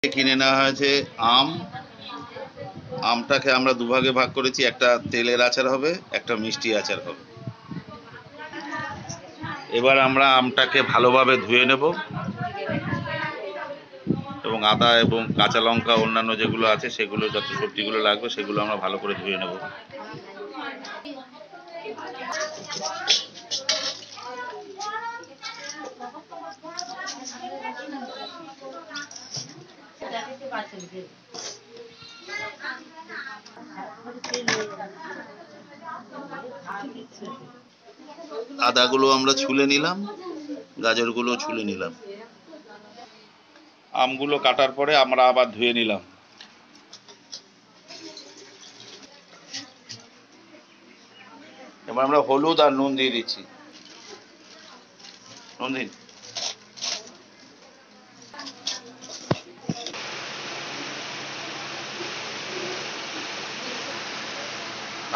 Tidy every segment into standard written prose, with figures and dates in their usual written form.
কিনে নেওয়া হয়েছে আম। আমটাকে আমরা দুভাগে ভাগ করেছি, একটা তেলের আচার হবে, একটা মিষ্টি আচার হবে। এবার আমরা আমটাকে ভালোভাবে ধুয়ে নেব এবং আদা এবং কাঁচা লঙ্কা অন্যান্য যেগুলো আছে সেগুলো, যত সবজিগুলো লাগবে সেগুলো আমরা ভালো করে ধুয়ে নেব। আদাগুলো আমরা ছুলে নিলাম, গাজরগুলো ছুলে নিলাম। আমগুলো কাটার পরে আমরা আবার ধুয়ে নিলাম। এবার আমরা হলুদ আর নুন দিয়ে দিচ্ছি। নুন দিন।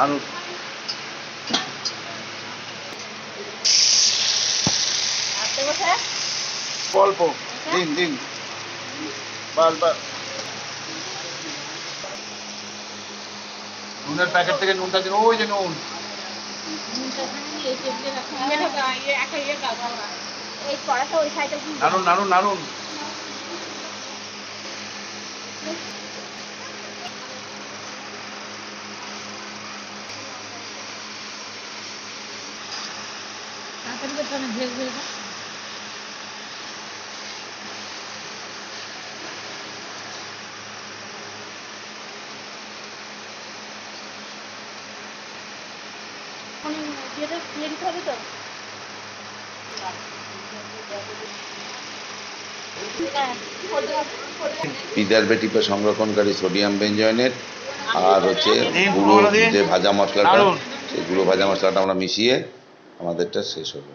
আলু অল্প দিন দিন, বাস বাস। নুনের প্যাকেট থেকে নুনটা দিন, ওই যে নুন। নাড়ুন নাড়ুন নাড়ুন। প্রিজারভেটিভ সংরক্ষণকারী সোডিয়াম বেনজয়েনেট আর হচ্ছে গুঁড়ো যে ভাজা মশলাটা, সেই গুঁড়ো ভাজা মশলাটা আমরা মিশিয়ে আমাদেরটা শেষ হবে।